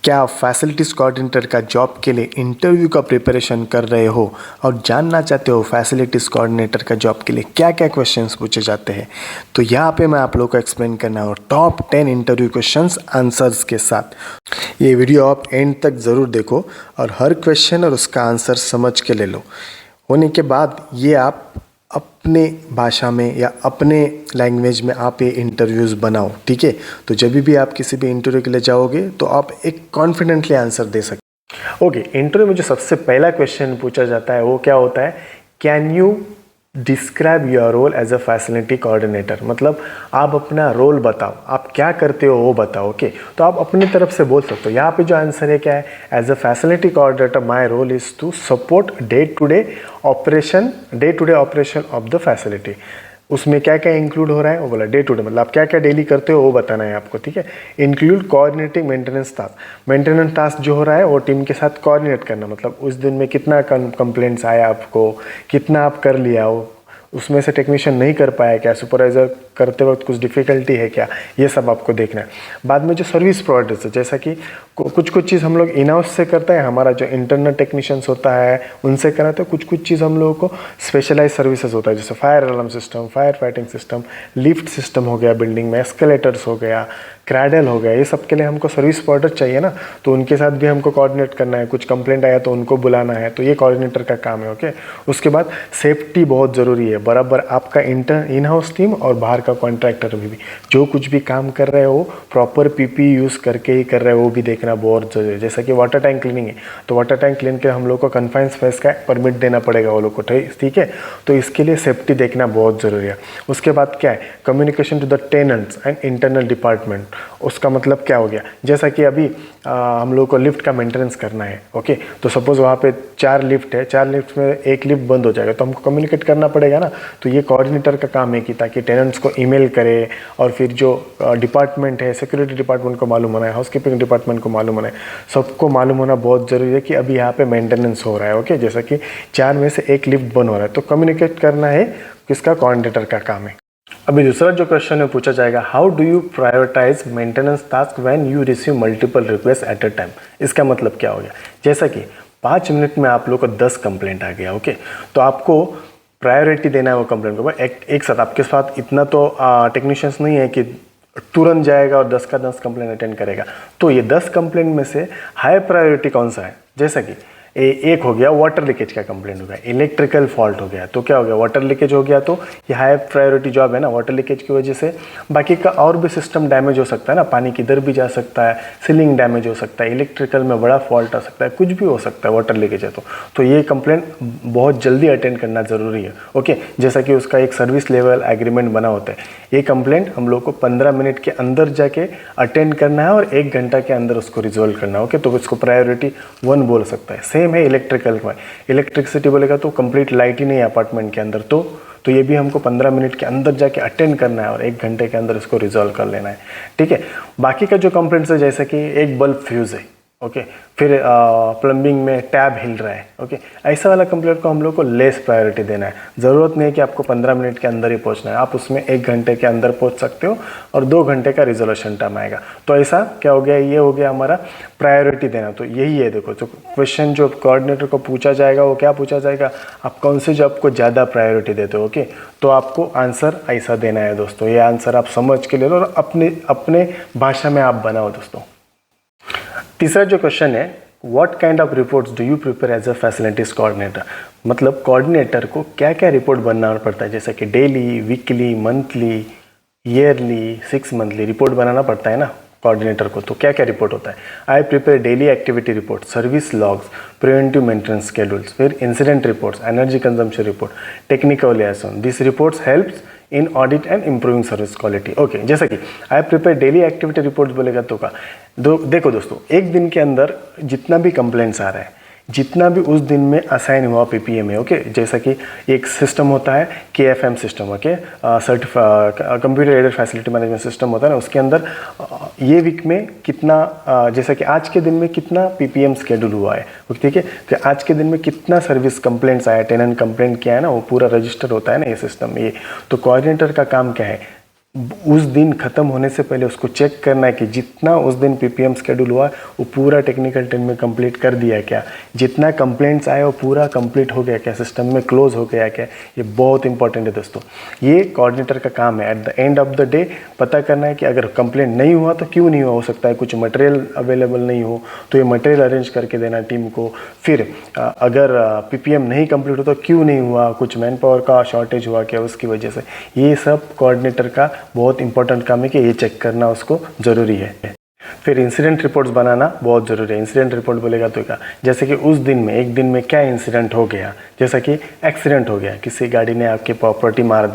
क्या आप facilities coordinator का जॉब के लिए इंटरव्यू का प्रिपरेशन कर रहे हो और जानना चाहते हो फैसिलिटीज़ कोऑर्डिनेटर का जॉब के लिए क्या क्या क्वेश्चंस पूछे जाते हैं? तो यहाँ पे मैं आप लोगों को एक्सप्लेन करना है टॉप 10 इंटरव्यू क्वेश्चंस आंसर्स के साथ। ये वीडियो आप एंड तक ज़रूर देखो और हर क्वेश्चन और उसका आंसर समझ के ले लो। होने के बाद ये आप अपने भाषा में या अपने लैंग्वेज में आप ये इंटरव्यूज़ बनाओ, ठीक है? तो जब भी आप किसी भी इंटरव्यू के लिए जाओगे तो आप एक कॉन्फिडेंटली आंसर दे सकते। ओके, इंटरव्यू में जो सबसे पहला क्वेश्चन पूछा जाता है वो क्या होता है? Can you describe your role as a facility coordinator. मतलब आप अपना रोल बताओ, आप क्या करते हो वो बताओ। ओके, तो आप अपनी तरफ से बोल सकते हो। यहाँ पे जो आंसर है क्या है? As a facility coordinator my role is to support day to day operation of the facility. उसमें क्या क्या इंक्लूड हो रहा है वो बोला डे टू डे, मतलब आप क्या क्या डेली करते हो वो बताना है आपको, ठीक है? इंक्लूड कोऑर्डिनेटिंग मेंटेनेंस टास्क जो हो रहा है वो टीम के साथ कोऑर्डिनेट करना, मतलब उस दिन में कितना कंप्लेंट्स आया आपको, कितना आप कर लिया हो, उसमें से टेक्नीशियन नहीं कर पाया क्या, सुपरवाइज़र करते वक्त कुछ डिफ़िकल्टी है क्या, ये सब आपको देखना है। बाद में जो सर्विस प्रोवाइडर्स है, जैसा कि कुछ चीज़ हम लोग इन हाउस से करते हैं, हमारा जो इंटरनल टेक्नीशियंस होता है उनसे कराते हैं। कुछ चीज़ हम लोगों को स्पेशलाइज सर्विसेज होता है, जैसे fire alarm system, fire fighting system, lift system हो गया बिल्डिंग में, एस्केलेटर्स हो गया, क्रैडल हो गया, ये सब के लिए हमको सर्विस प्रोवाइडर चाहिए ना, तो उनके साथ भी हमको कोऑर्डिनेट करना है। कुछ कंप्लेंट आया तो उनको बुलाना है, तो ये कोऑर्डिनेटर का काम है। ओके, उसके बाद सेफ्टी बहुत ज़रूरी है। बराबर आपका इन हाउस टीम और बाहर का कॉन्ट्रैक्टर भी जो कुछ भी काम कर रहे हो प्रॉपर पीपी यूज़ करके ही कर रहे हो, वो भी देखना बहुत ज़रूरी है। जैसा कि वाटर टैंक क्लीनिंग है, तो वाटर टैंक क्लीन के हम लोग को कन्फाइंड स्पेस का परमिट देना पड़ेगा वो लोग को, ठीक है? तो इसके लिए सेफ्टी देखना बहुत ज़रूरी है। उसके बाद क्या है? Communication to the tenants and internal department. उसका मतलब क्या हो गया? जैसा कि अभी हम लोग को लिफ्ट का मेंटेनेंस करना है, ओके, तो सपोज़ वहाँ पे 4 लिफ्ट है, 4 लिफ्ट में एक लिफ्ट बंद हो जाएगा, तो हमको कम्युनिकेट करना पड़ेगा ना। तो ये कोऑर्डिनेटर का काम है कि ताकि टेनेंट्स को ईमेल करे और फिर जो डिपार्टमेंट है, सिक्योरिटी डिपार्टमेंट को मालूम होना है, हाउसकीपिंग डिपार्टमेंट को मालूम होना है, सबको मालूम होना बहुत ज़रूरी है कि अभी यहाँ पे मेंटेनेंस हो रहा है। ओके, जैसा कि 4 में से एक लिफ्ट बंद हो रहा है, तो कम्युनिकेट करना है किसका? कोऑर्डिनेटर का काम है। अभी दूसरा जो क्वेश्चन है पूछा जाएगा, how do you prioritize maintenance task when you receive multiple request at a time. इसका मतलब क्या हो गया? जैसा कि 5 मिनट में आप लोग को 10 कंप्लेंट आ गया, ओके, तो आपको प्रायोरिटी देना है वो कंप्लेंट को। एक साथ आपके साथ इतना तो टेक्नीशियंस नहीं है कि तुरंत जाएगा और 10 का 10 कंप्लेंट अटेंड करेगा। तो ये 10 कंप्लेंट में से हाई प्रायोरिटी कौन सा है? जैसा कि एक हो गया वाटर लीकेज का कंप्लेंट हो गया, इलेक्ट्रिकल फॉल्ट हो गया, तो क्या हो गया? वाटर लीकेज हो गया, तो ये हाई प्रायोरिटी जॉब है ना। वाटर लीकेज की वजह से बाकी का और भी सिस्टम डैमेज हो सकता है ना, पानी किधर भी जा सकता है, सीलिंग डैमेज हो सकता है, इलेक्ट्रिकल में बड़ा फॉल्ट आ सकता है, कुछ भी हो सकता है वाटर लीकेज है तो ये कंप्लेंट बहुत जल्दी अटेंड करना ज़रूरी है। ओके, जैसा कि उसका एक सर्विस लेवल एग्रीमेंट बना होता है, ये कंप्लेंट हम लोग को 15 मिनट के अंदर जाके अटेंड करना है और 1 घंटा के अंदर उसको रिजोल्व करना है। ओके, तो उसको प्रायोरिटी 1 बोल सकता है। सेम है इलेक्ट्रिकल में, इलेक्ट्रिसिटी बोलेगा तो कंप्लीट लाइट ही नहीं है अपार्टमेंट के अंदर, तो ये भी हमको 15 मिनट के अंदर जाके अटेंड करना है और 1 घंटे के अंदर इसको रिजॉल्व कर लेना है, ठीक है? बाकी का जो कंप्लेंट्स है, जैसे कि एक बल्ब फ्यूज़ है, ओके, फिर प्लम्बिंग में टैब हिल रहा है, ओके, ऐसा वाला कंप्लेंट को हम लोग को लेस प्रायोरिटी देना है। ज़रूरत नहीं है कि आपको 15 मिनट के अंदर ही पहुंचना है, आप उसमें 1 घंटे के अंदर पहुंच सकते हो और 2 घंटे का रिजोल्यूशन टाइम आएगा। तो ऐसा क्या हो गया? ये हो गया हमारा प्रायोरिटी देना। तो यही है, देखो जो क्वेश्चन जो कोऑर्डिनेटर को पूछा जाएगा वो क्या पूछा जाएगा? आप कौन से जॉब को ज़्यादा प्रायोरिटी देते हो? ओके, तो आपको आंसर ऐसा देना है दोस्तों। ये आंसर आप समझ के ले लो और अपने भाषा में आप बनाओ दोस्तों। तीसरा जो क्वेश्चन है, what kind of reports do you prepare as a facilities coordinator. मतलब कोऑर्डिनेटर को क्या क्या रिपोर्ट बनाना पड़ता है, जैसे कि daily, weekly, monthly, yearly, 6 monthly report बनाना पड़ता है ना कोऑर्डिनेटर को। तो क्या क्या रिपोर्ट होता है? I prepare daily activity report, service logs, preventive maintenance schedules, फिर incident reports, energy consumption report, technical liaison. This reports helps in audit and improving service quality. Okay, जैसा कि I prepare daily activity report बोलेगा तो का देखो दोस्तों, एक दिन के अंदर जितना भी कंप्लेंट्स आ रहा है, जितना भी उस दिन में असाइन हुआ पीपीएम है, ओके, जैसा कि एक सिस्टम होता है CAFM system, okay, computer aided facility management system होता है ना, उसके अंदर ये वीक में कितना, जैसा कि आज के दिन में कितना पीपीएम स्केड्यूल हुआ है, ठीक है, कि आज के दिन में कितना सर्विस कंप्लेंट्स आया, टेनेंट कंप्लेंट किया है ना, वो पूरा रजिस्टर होता है ना ये सिस्टम। ये तो कोऑर्डिनेटर का काम क्या है? उस दिन ख़त्म होने से पहले उसको चेक करना है कि जितना उस दिन पीपीएम शेड्यूल हुआ वो पूरा टेक्निकल टीम में कंप्लीट कर दिया क्या, जितना कंप्लेंट्स आए वो पूरा कंप्लीट हो गया क्या, सिस्टम में क्लोज हो गया क्या। ये बहुत इंपॉर्टेंट है दोस्तों, ये कोऑर्डिनेटर का काम है। At the end of the day पता करना है कि अगर कंप्लेंट नहीं हुआ तो क्यों नहीं हुआ, हो सकता है कुछ मटेरियल अवेलेबल नहीं हो तो ये मटेरियल अरेंज करके देना टीम को। फिर अगर पीपीएम नहीं कंप्लीट हो तो क्यों नहीं हुआ, कुछ मैन पावर का शॉर्टेज हुआ क्या उसकी वजह से। ये सब कोऑर्डिनेटर का बहुत इंपॉर्टेंट काम है कि ये चेक करना उसको ज़रूरी है। फिर इंसिडेंट रिपोर्ट्स बनाना बहुत ज़रूरी है। इंसिडेंट रिपोर्ट बोलेगा तो क्या, जैसे कि उस दिन में एक दिन में क्या इंसिडेंट हो गया, जैसा कि एक्सीडेंट हो गया, किसी गाड़ी ने आपकी प्रॉपर्टी को मार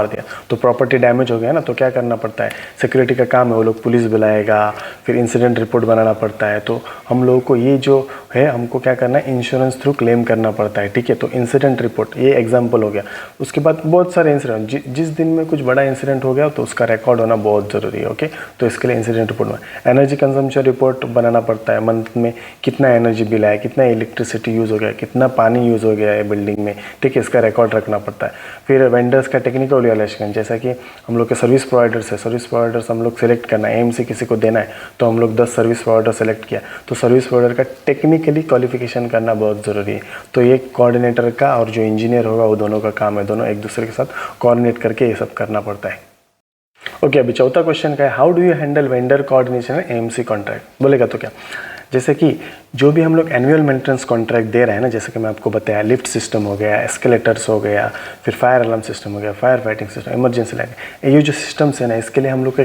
दिया तो प्रॉपर्टी डैमेज हो गया ना, तो क्या करना पड़ता है, सिक्योरिटी का काम है, वो लोग पुलिस बुलाएगा, फिर इंसिडेंट रिपोर्ट बनाना पड़ता है। तो हम लोगों को ये जो है हमको क्या करना है, इंश्योरेंस थ्रू क्लेम करना पड़ता है, ठीक है। तो इंसिडेंट रिपोर्ट ये एग्जाम्पल हो गया। उसके बाद बहुत सारे इंसिडेंट, जिस दिन में कुछ बड़ा इंसिडेंट हो गया तो उसका रिकॉर्ड होना बहुत ज़रूरी है, ओके। तो इसके लिए इंसिडेंट रिपोर्ट में एनर्जी कंजम्पशन रिपोर्ट बनाना पड़ता है, मंथ में कितना एनर्जी बिल आया, कितना इलेक्ट्रिसिटी यूज़ हो गया, कितना पानी यूज़ हो गया है बिल्डिंग में, ठीक है, इसका रिकॉर्ड रखना पड़ता है। फिर वेंडर्स का टेक्निकल इवैल्यूएशन, जैसा कि हम लोग के सर्विस प्रोवाइडर्स है, सर्विस प्रोवाइडर्स हम लोग सेलेक्ट करना है, एएमसी किसी को देना है तो हम लोग 10 सर्विस प्रोवाइडर सेलेक्ट किया, तो सर्विस प्रोवाइडर का टेक्निकली क्वालिफिकेशन करना बहुत ज़रूरी है। तो ये कोऑर्डिनेटर का और जो इंजीनियर होगा वो दोनों का काम है, दोनों एक दूसरे के साथ कोऑर्डिनेट करके ये सब करना पड़ता है। ओके, अभी चौथा क्वेश्चन का है, how do you handle vendor coordination and AMC contract. बोलेगा तो क्या, जैसे कि जो भी हम लोग एनुअल मेंटेनेंस कॉन्ट्रैक्ट दे रहे हैं ना, जैसे कि मैं आपको बताया लिफ्ट सिस्टम हो गया, एस्केलेटर्स हो गया, फिर फायर अलार्म सिस्टम हो गया, fire fighting system, emergency light, ये जो सिस्टम्स है ना, इसके लिए हम लोग को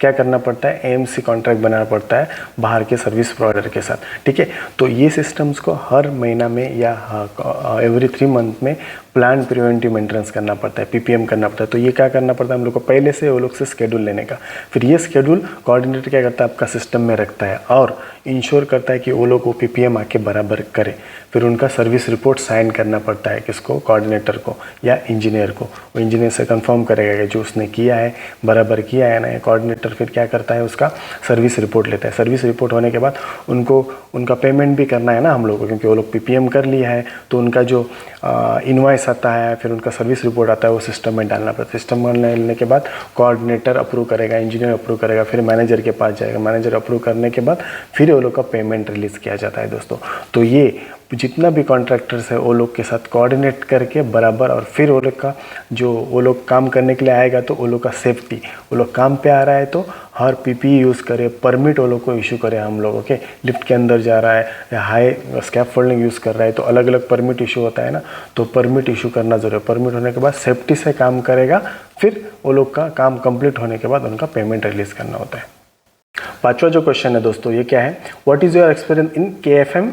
क्या करना पड़ता है, एएमसी कॉन्ट्रैक्ट बनाना पड़ता है बाहर के सर्विस प्रोवाइडर के साथ, ठीक है। तो ये सिस्टम्स को हर महीना में या एवरी 3 मंथ में प्लान प्रिवेंटिव मेंटेनेंस करना पड़ता है, पीपीएम करना पड़ता है। तो ये क्या करना पड़ता है हम लोग को, पहले से वो लोग से शेड्यूल लेने का। फिर ये शेड्यूल कोऑर्डिनेटर क्या करता है, आपका सिस्टम में रखता है और इंश्योर करता है कि वो लोग वो पीपीएम आके बराबर करे। फिर उनका सर्विस रिपोर्ट साइन करना पड़ता है, किसको, कोऑर्डिनेटर को या इंजीनियर को। वो इंजीनियर से कंफर्म करेगा कि जो उसने किया है बराबर किया है ना। कोऑर्डिनेटर फिर क्या करता है, उसका सर्विस रिपोर्ट लेता है। सर्विस रिपोर्ट होने के बाद उनको उनका पेमेंट भी करना है ना हम लोग को, क्योंकि वो लोग पीपीएम कर लिया है। तो उनका जो इनवॉइस आता है, फिर उनका सर्विस रिपोर्ट आता है, वो सिस्टम में डालना पड़ता है। सिस्टम में डालने के बाद कोऑर्डिनेटर अप्रूव करेगा, इंजीनियर अप्रूव करेगा, फिर मैनेजर के पास जाएगा, मैनेजर अप्रूव करने के बाद फिर वो लोग का पेमेंट रिलीज़ किया जाता है दोस्तों। तो ये जितना भी कॉन्ट्रैक्टर्स है वो लोग के साथ कोऑर्डिनेट करके बराबर, और फिर वो लोग का जो वो लोग काम करने के लिए आएगा तो वो लोग का सेफ्टी, वो लोग काम पे आ रहा है तो हर पीपीई यूज़ करे, परमिट वो लोग को इशू करे। हम लोग ओके, लिफ्ट के अंदर जा रहा है या हाई स्कैफोल्डिंग यूज़ कर रहा है तो अलग अलग परमिट इशू होता है ना, तो परमिट इशू करना ज़रूरी है। परमिट होने के बाद सेफ्टी से काम करेगा, फिर वो लोग का काम कंप्लीट होने के बाद उनका पेमेंट रिलीज़ करना होता है। पांचवा जो क्वेश्चन है दोस्तों, ये क्या है, what is your experience in CAFM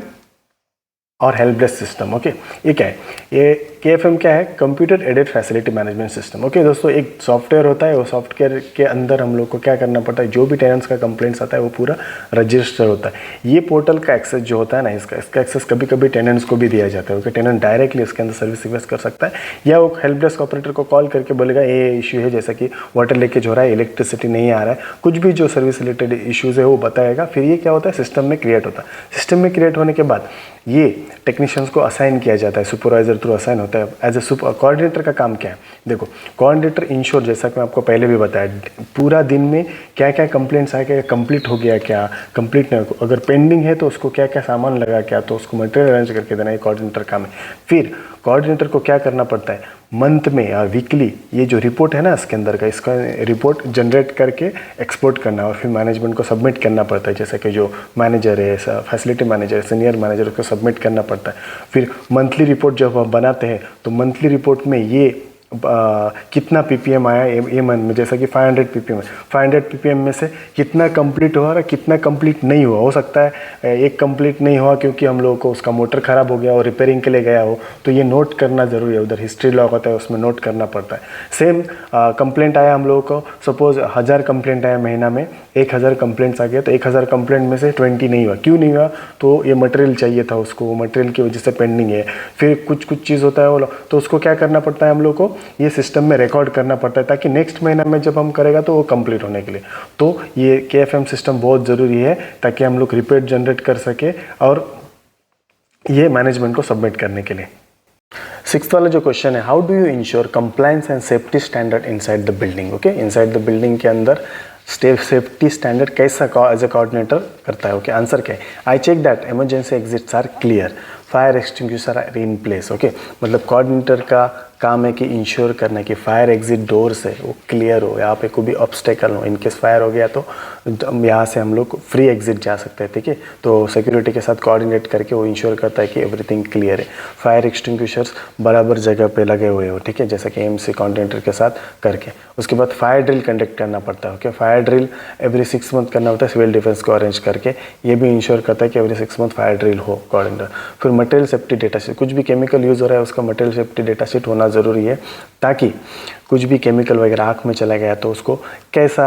और हेल्प डेस्क सिस्टम। ओके, ये क्या है, ये केएफएम क्या है, computer aided facility management system. Okay दोस्तों, एक सॉफ्टवेयर होता है, वो सॉफ्टवेयर के अंदर हम लोग को क्या करना पड़ता है, जो भी टेनेंट्स का कंप्लेंट्स आता है वो पूरा रजिस्टर होता है। ये पोर्टल का एक्सेस जो होता है ना, इसका एक्सेस कभी कभी टेनेंट्स को भी दिया जाता है। ओके, टेनेंट डायरेक्टली इसके अंदर सर्विस रिक्वेस्ट कर सकता है, या वो हेल्प डेस्क ऑपरेटर को कॉल करके बोलेगा ये इशू है, जैसा कि वाटर लीकेज हो रहा है, इलेक्ट्रिसिटी नहीं आ रहा है, कुछ भी जो सर्विस रिलेटेड इशूज़ है वो बताएगा। फिर ये क्या होता है, सिस्टम में क्रिएट होता है। सिस्टम में क्रिएट होने के बाद ये टेक्नीशियंस को असाइन किया जाता है, सुपरवाइजर थ्रू असाइन होता है। एज ए कोऑर्डिनेटर का काम क्या है, देखो कोऑर्डिनेटर इंश्योर, जैसा कि मैं आपको पहले भी बताया, पूरा दिन में क्या क्या कंप्लेंट्स आए, क्या कंप्लीट हो गया, क्या कंप्लीट नहीं, अगर पेंडिंग है तो उसको क्या क्या सामान लगा क्या, तो उसको मटेरियल अरेंज करके देना, ये कोऑर्डिनेटर काम है। फिर कोऑर्डिनेटर को क्या करना पड़ता है, मंथ में या वीकली ये जो रिपोर्ट है ना इसके अंदर का, इसका रिपोर्ट जनरेट करके एक्सपोर्ट करना और फिर मैनेजमेंट को सबमिट करना पड़ता है। जैसे कि जो मैनेजर है, फैसिलिटी मैनेजर, सीनियर मैनेजर, उसको सबमिट करना पड़ता है। फिर मंथली रिपोर्ट जब हम बनाते हैं तो मंथली रिपोर्ट में ये कितना पीपीएम आया ये मंथ में, जैसा कि 500 पीपीएम है, 500 पीपीएम में से कितना कंप्लीट हुआ और कितना कंप्लीट नहीं हुआ। हो सकता है एक कंप्लीट नहीं हुआ क्योंकि हम लोगों को उसका मोटर ख़राब हो गया और रिपेयरिंग के लिए गया हो, तो ये नोट करना ज़रूरी है। उधर हिस्ट्री लॉग होता है, उसमें नोट करना पड़ता है। सेम कंप्लेंट आया हम लोगों को, सपोज 1000 कंप्लेंट आया महीना में, 1000 कंप्लेंट्स आ गया, तो 1000 कंप्लेंट में से 20 नहीं हुआ। क्यों नहीं हुआ, तो ये मटेरियल चाहिए था उसको, वो मटेरियल की वजह से पेंडिंग है। फिर कुछ चीज़ होता है वो, तो उसको क्या करना पड़ता है हम लोग को, ये सिस्टम में रिकॉर्ड करना पड़ता है, ताकि नेक्स्ट महीना में जब हम करेगा तो वो कंप्लीट होने के लिए। तो ये केएफएम सिस्टम बहुत ज़रूरी है, ताकि हम लोग रिपोर्ट जनरेट कर सके और ये मैनेजमेंट को सबमिट करने के लिए। सिक्स्थ वाला जो क्वेश्चन है, how do you ensure compliance and safety standard inside the building. Okay, inside the building के अंदर सेफ्टी स्टैंडर्ड कैसा एज अ कोऑर्डिनेटर करता है। ओके, आंसर क्या है, I check that emergency exits are clear, fire extinguisher are in place. Okay, मतलब coordinator का काम है कि इंश्योर करना है कि फायर एग्जिट डोर्स है वो क्लियर हो, यहाँ पे कोई भी ऑब्स्टेकल हो, इनकेस फायर हो गया तो यहाँ से हम लोग फ्री एग्जिट जा सकते हैं। ठीक है, तो सिक्योरिटी के साथ कोऑर्डिनेट करके वो इंश्योर करता है कि एवरीथिंग क्लियर है, फायर एक्सटिंग्विशर्स बराबर जगह पे लगे हुए हो। ठीक है, जैसे कि एमसी कोऑर्डिनेटर के साथ करके उसके बाद फायर ड्रिल कंडक्ट करना पड़ता है। Okay, fire drill every 6 month करना होता है सिविल डिफेंस को अरेंज करके, ये भी इंश्योर करता है कि एवरी 6 मंथ फायर ड्रिल हो कोऑर्डिनेटर। फिर मटेरियल सेफ्टी डेटा शीट, कुछ भी केमिकल यूज़ हो रहा है उसका मटेरियल सेफ्टी डेटा शीट होना ज़रूरी है, ताकि कुछ भी केमिकल वगैरह आँख में चला गया तो उसको कैसा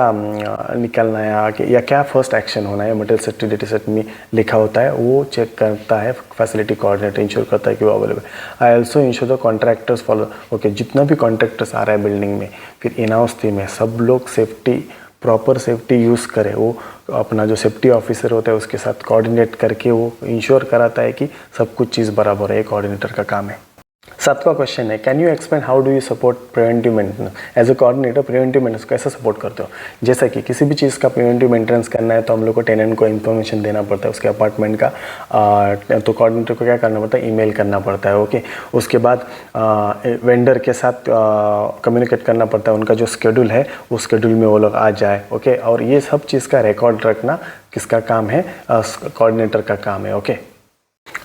निकलना है आगे या क्या फर्स्ट एक्शन होना है, मटेरियल सेफ्टी डेटा सेट में लिखा होता है, वो चेक करता है फैसिलिटी कोऑर्डिनेटर, इंश्योर करता है कि वो available. I also ensure the contractors follow. Okay, जितना भी कॉन्ट्रैक्टर्स आ रहा है बिल्डिंग में, फिर इन हाउस टीम में सब लोग सेफ्टी प्रॉपर सेफ्टी यूज़ करे, वो अपना जो सेफ्टी ऑफिसर होता है उसके साथ कोऑर्डिनेट करके वो इंश्योर कराता है कि सब कुछ चीज़ बराबर है, कोऑर्डिनेटर का काम है। 7वां क्वेश्चन है, can you explain how do you support preventive maintenance. As a coordinator preventive maintenance कैसे सपोर्ट करते हो। जैसा कि किसी भी चीज़ का प्रिवेंटिव मेंटेनेंस करना है तो हम लोग को टेनेंट को इन्फॉर्मेशन देना पड़ता है उसके अपार्टमेंट का, तो कोऑर्डिनेटर को क्या करना पड़ता है, ईमेल करना पड़ता है। ओके, उसके बाद वेंडर के साथ कम्युनिकेट करना पड़ता है, उनका जो शेड्यूल है उस शेड्यूल में वो लोग आ जाए। ओके, और ये सब चीज़ का रिकॉर्ड रखना किसका काम है, कोऑर्डिनेटर का काम है। ओके,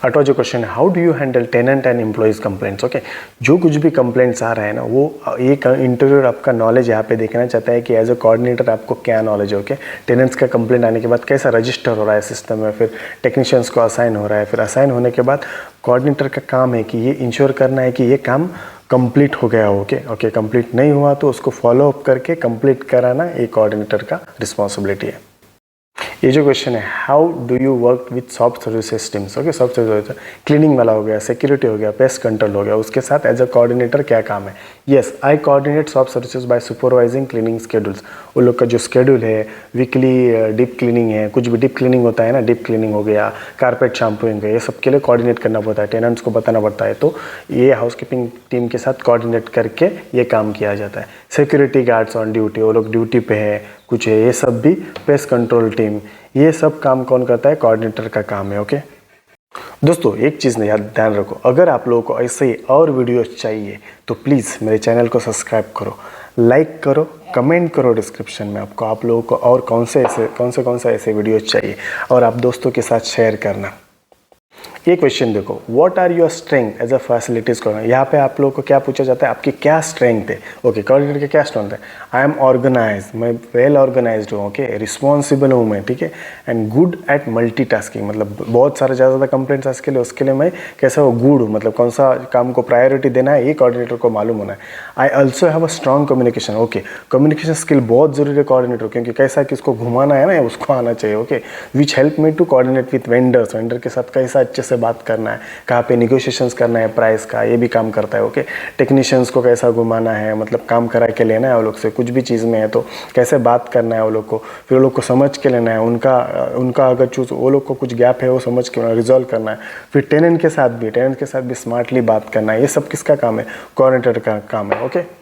8वां जो क्वेश्चन है, how do you handle tenant and employees complaints. Okay, जो कुछ भी कंप्लेंट्स आ रहे हैं ना, वो एक इंटरव्यूअर आपका नॉलेज यहाँ पे देखना चाहता है कि एज अ कोऑर्डिनेटर आपको क्या नॉलेज है। ओके, टेनेंट्स का कंप्लेंट आने के बाद कैसा रजिस्टर हो रहा है सिस्टम में, फिर टेक्नीशियंस को असाइन हो रहा है, फिर असाइन होने के बाद कोऑर्डिनेटर का काम है कि ये इंश्योर करना है कि ये काम कंप्लीट हो गया। ओके, कंप्लीट नहीं हुआ तो उसको फॉलो अप करके कंप्लीट कराना ये कोऑर्डिनेटर का रिस्पॉन्सिबिलिटी है। ये जो क्वेश्चन है, how do you work with soft services teams. Okay, soft service cleaning वाला हो गया, सिक्योरिटी हो गया, पेस्ट कंट्रोल हो गया, उसके साथ एज अ कोऑर्डिनेटर क्या काम है। Yes, I coordinate soft services by supervising cleaning schedules. वो लोग का जो स्केड्यूल है, वीकली डीप क्लीनिंग है, कुछ भी डीप क्लीनिंग होता है ना, डीप क्लीनिंग हो गया, कारपेट शैम्पूइंग है, ये सब के लिए कोऑर्डिनेट करना पड़ता है, टेनेंट्स को बताना पड़ता है, तो ये हाउसकीपिंग टीम के साथ कोऑर्डिनेट करके ये काम किया जाता है। सिक्योरिटी गार्ड्स ऑन ड्यूटी, वो लोग ड्यूटी पे है, कुछ है, ये सब भी पेस्ट कंट्रोल टीम, ये सब काम कौन करता है, कोऑर्डिनेटर का काम है। ओके दोस्तों, एक चीज़ ने याद ध्यान रखो, अगर आप लोगों को ऐसे ही और वीडियोस चाहिए तो प्लीज़ मेरे चैनल को सब्सक्राइब करो, लाइक करो, कमेंट करो डिस्क्रिप्शन में आपको आप लोगों को और कौन से ऐसे वीडियोस चाहिए, और आप दोस्तों के साथ शेयर करना। ये क्वेश्चन देखो, what are your strength as a facilities coordinator. यहाँ पे आप लोगों को क्या पूछा जाता है, आपकी क्या स्ट्रेंथ है। ओके, कोऑर्डिनेटर की क्या स्ट्रेंथ है, आई एम ऑर्गेनाइज, मैं वेल ऑर्गेनाइज्ड हूँ। ओके, रिस्पॉन्सिबल हूँ मैं, ठीक है, एंड गुड एट मल्टीटास्किंग, मतलब बहुत सारे ज़्यादा कंप्लेंट्स उसके लिए मैं कैसा हो, गुड हूँ, मतलब कौन सा काम को प्रायोरिटी देना है ये कोऑर्डिनेटर को मालूम होना है। I also have a strong communication. Okay, communication skill बहुत जरूरी है कोऑर्डिनेटर, क्योंकि कैसा कि उसको घुमाना है ना, उसको आना चाहिए। Okay, which help me to coordinate with vendors, vendor के साथ कैसा अच्छे से बात करना है, कहाँ पे निगोशिएशंस करना है प्राइस का, ये भी काम करता है। ओके, टेक्नीशियंस को कैसा घुमाना है, मतलब काम करा के लेना है वो लोग से, कुछ भी चीज़ में है तो कैसे बात करना है वो लोग को, फिर वो लोग को समझ के लेना है, उनका अगर चूज वो लोग को कुछ गैप है वो समझ के रिजॉल्व करना है। फिर टेनेंट के साथ भी स्मार्टली बात करना है। ये सब किसका काम है, कोऑर्डिनेटर का काम है। ओके।